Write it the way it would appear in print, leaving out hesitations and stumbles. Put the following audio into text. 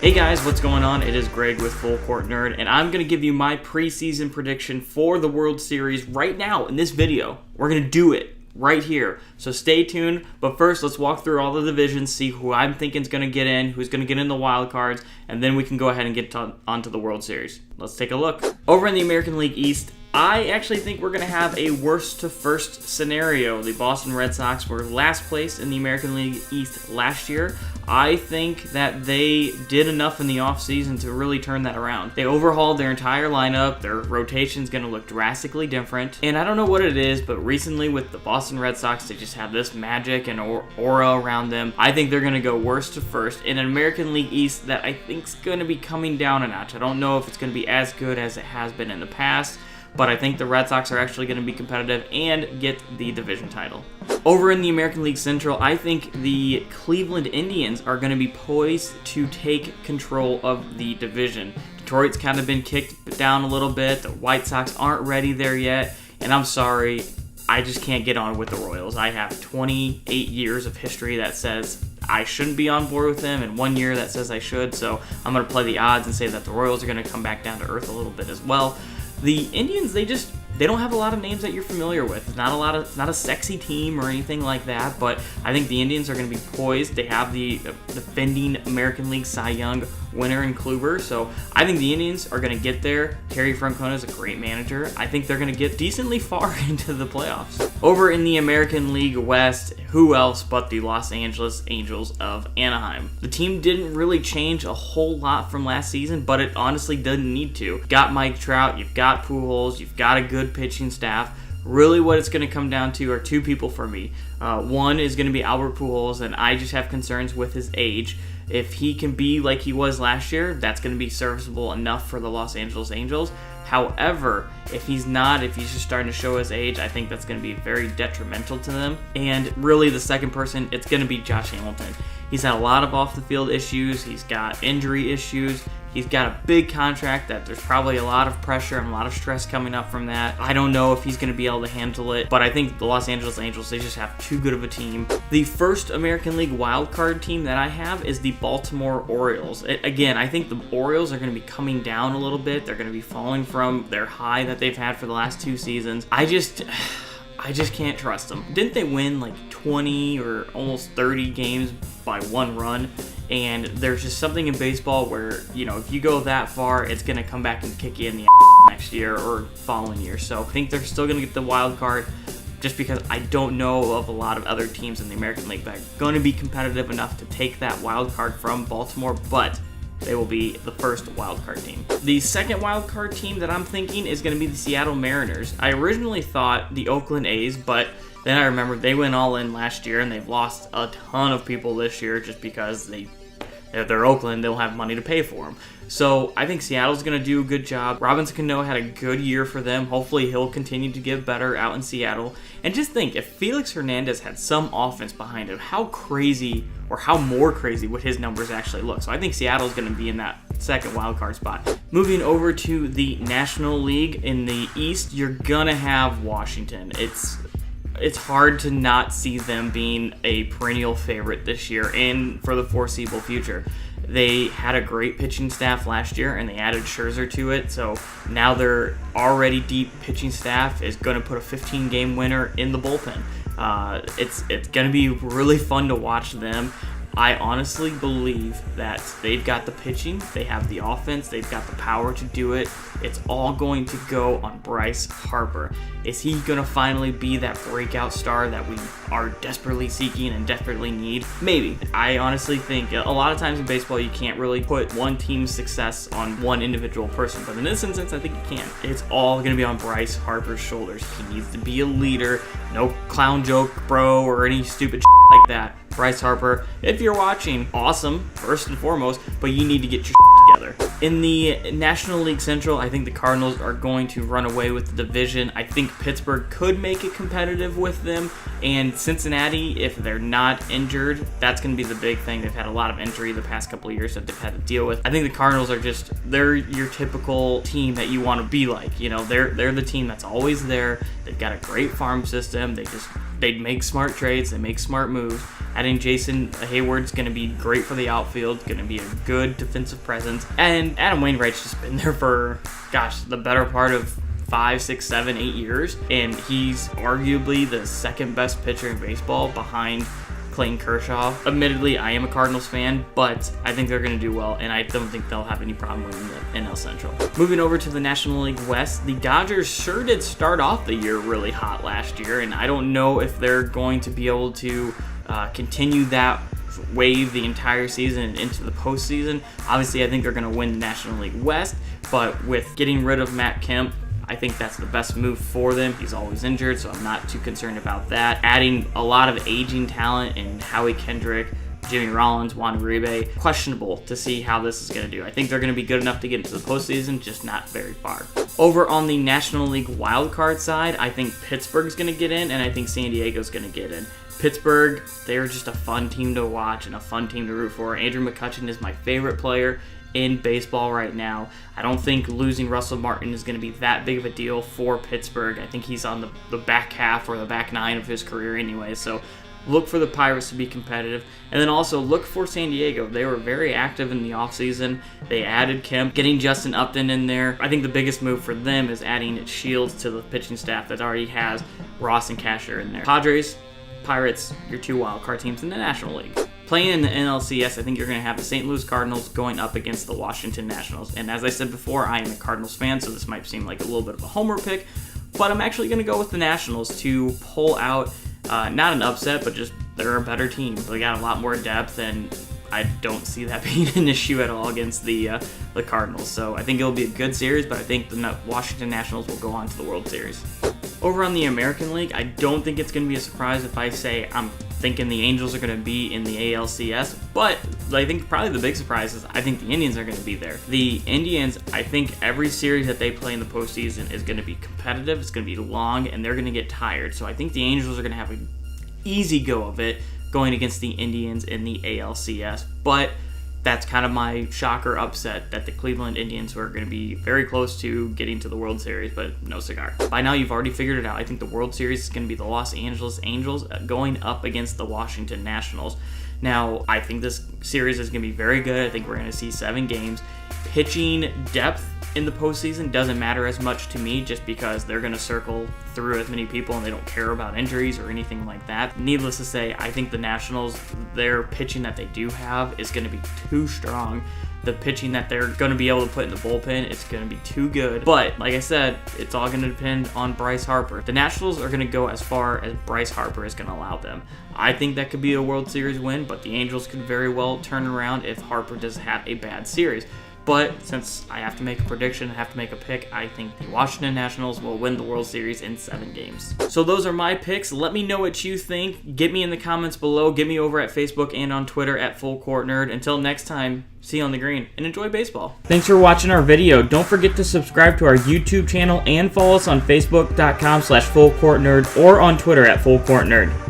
Hey guys, what's going on? It is Greg with Full Court Nerd, and I'm going to give you my preseason prediction for the World Series right now in this video. We're going to do it right here, so stay tuned. But first, let's walk through all the divisions, see who I'm thinking is going to get in, who's going to get in the wild cards, and then we can go ahead and get onto the World Series. Let's take a look. Over in the American League East, I actually think we're going to have a worst to first scenario. The Boston Red Sox were last place in the American League East last year. I think that they did enough in the offseason to really turn that around. They overhauled their entire lineup. Their rotation's going to look drastically different. And I don't know what it is, but recently with the Boston Red Sox, they just have this magic and aura around them. I think they're going to go worst to first in an American League East that I think is going to be coming down a notch. I don't know if it's going to be as good as it has been in the past, but I think the Red Sox are actually going to be competitive and get the division title. Over in the American League Central, I think the Cleveland Indians are going to be poised to take control of the division. Detroit's kind of been kicked down a little bit. The White Sox aren't ready there yet, and I'm sorry, I just can't get on with the Royals. I have 28 years of history that says I shouldn't be on board with them, and 1 year that says I should, so I'm going to play the odds and say that the Royals are going to come back down to earth a little bit as well. The Indians, they don't have a lot of names that you're familiar with. It's not a sexy team or anything like that, but I think the Indians are going to be poised. They have the defending American League Cy Young winner in Kluber, so I think the Indians are going to get there. Terry Francona is a great manager. I think they're going to get decently far into the playoffs. Over in the American League West, who else but the Los Angeles Angels of Anaheim? The team didn't really change a whole lot from last season, but it honestly didn't need to. You've got Mike Trout, you've got Pujols, you've got a good pitching staff. Really what it's going to come down to are two people for me. One is going to be Albert Pujols, and I just have concerns with his age. If he can be like he was last year, that's going to be serviceable enough for the Los Angeles Angels. However, if he's just starting to show his age, I think that's going to be very detrimental to them. And really the second person, it's going to be Josh Hamilton. He's had a lot of off-the-field issues. He's got injury issues. He's got a big contract that there's probably a lot of pressure and a lot of stress coming up from that. I don't know if he's going to be able to handle it, but I think the Los Angeles Angels, they just have too good of a team. The first American League wildcard team that I have is the Baltimore Orioles. Again, I think the Orioles are going to be coming down a little bit. They're going to be falling from their high that they've had for the last two seasons. I just can't trust them. Didn't they win like 20 or almost 30 games by one run? And there's just something in baseball where, if you go that far, it's going to come back and kick you in the next year or following year. So I think they're still going to get the wild card just because I don't know of a lot of other teams in the American League that are going to be competitive enough to take that wild card from Baltimore, but they will be the first wildcard team. The second wildcard team that I'm thinking is going to be the Seattle Mariners. I originally thought the Oakland A's, but then I remembered they went all in last year and they've lost a ton of people this year just because if they're Oakland, they'll have money to pay for them. So I think Seattle's going to do a good job. Robinson Cano had a good year for them. Hopefully he'll continue to get better out in Seattle. And just think, if Felix Hernandez had some offense behind him, how crazy or how more crazy would his numbers actually look? So I think Seattle's going to be in that second wildcard spot. Moving over to the National League in the East, you're going to have Washington. It's hard to not see them being a perennial favorite this year and for the foreseeable future. They had a great pitching staff last year, and they added Scherzer to it, so now their already deep pitching staff is going to put a 15-game winner in the bullpen. It's going to be really fun to watch them. I honestly believe that they've got the pitching, they have the offense, they've got the power to do it. It's all going to go on Bryce Harper. Is he going to finally be that breakout star that we are desperately seeking and desperately need? Maybe. I honestly think a lot of times in baseball you can't really put one team's success on one individual person, but in this instance I think you can. It's all going to be on Bryce Harper's shoulders. He needs to be a leader. No clown joke, bro, or any stupid like that. Bryce Harper, if you're watching, awesome, first and foremost, but you need to get your together. In the National League Central, I think the Cardinals are going to run away with the division. I think Pittsburgh could make it competitive with them, and Cincinnati, if they're not injured, that's going to be the big thing. They've had a lot of injury the past couple of years that they've had to deal with. I think the Cardinals are they're your typical team that you want to be like. They're the team that's always there. They've got a great farm system. They just they make smart trades, they make smart moves. Adding Jason Hayward's going to be great for the outfield, going to be a good defensive presence. And Adam Wainwright's just been there for, gosh, the better part of 5, 6, 7, 8 years. And he's arguably the second best pitcher in baseball behind Clayton Kershaw. Admittedly, I am a Cardinals fan, but I think they're going to do well, and I don't think they'll have any problem winning the NL Central. Moving over to the National League West, the Dodgers sure did start off the year really hot last year, and I don't know if they're going to be able to continue that wave the entire season and into the postseason. Obviously, I think they're going to win the National League West, but with getting rid of Matt Kemp, I think that's the best move for them. He's always injured, so I'm not too concerned about that. Adding a lot of aging talent in Howie Kendrick, Jimmy Rollins, Juan Uribe, questionable to see how this is going to do. I think they're going to be good enough to get into the postseason, just not very far. Over on the National League wildcard side, I think Pittsburgh's going to get in, and I think San Diego's going to get in. Pittsburgh, they're just a fun team to watch and a fun team to root for. Andrew McCutchen is my favorite player in baseball right now. I don't think losing Russell Martin is going to be that big of a deal for Pittsburgh. I think he's on the back half or the back nine of his career anyway, so look for the Pirates to be competitive. And then also look for San Diego. They were very active in the offseason. They added Kemp, getting Justin Upton in there. I think the biggest move for them is adding Shields to the pitching staff that already has Ross and Casher in there. Padres, Pirates, your two wildcard teams in the National League. Playing in the NLCS, I think you're going to have the St. Louis Cardinals going up against the Washington Nationals. And as I said before, I am a Cardinals fan, so this might seem like a little bit of a homer pick, but I'm actually going to go with the Nationals to pull out, not an upset, but just they're a better team. They got a lot more depth, and I don't see that being an issue at all against the Cardinals. So I think it'll be a good series, but I think the Washington Nationals will go on to the World Series. Over on the American League, I don't think it's going to be a surprise if I say I'm thinking the Angels are going to be in the ALCS, but I think probably the big surprise is I think the Indians are going to be there. The Indians, I think every series that they play in the postseason is going to be competitive, it's going to be long, and they're going to get tired. So I think the Angels are going to have an easy go of it going against the Indians in the ALCS, but that's kind of my shocker upset that the Cleveland Indians were going to be very close to getting to the World Series, but no cigar. By now, you've already figured it out. I think the World Series is going to be the Los Angeles Angels going up against the Washington Nationals. Now, I think this series is going to be very good. I think we're going to see 7 games. Pitching depth in the postseason doesn't matter as much to me just because they're going to circle through as many people and they don't care about injuries or anything like that. Needless to say, I think the Nationals, their pitching that they do have is going to be too strong. The pitching that they're going to be able to put in the bullpen, it's going to be too good. But like I said, it's all going to depend on Bryce Harper. The Nationals are going to go as far as Bryce Harper is going to allow them. I think that could be a World Series win, but the Angels could very well turn around if Harper does have a bad series. But since I have to make a prediction, I have to make a pick, I think the Washington Nationals will win the World Series in 7 games. So those are my picks. Let me know what you think. Get me in the comments below. Get me over at Facebook and on Twitter at FullCourtNerd. Until next time, see you on the green and enjoy baseball. Thanks for watching our video. Don't forget to subscribe to our YouTube channel and follow us on Facebook.com/FullCourtNerd or on Twitter at FullCourtNerd.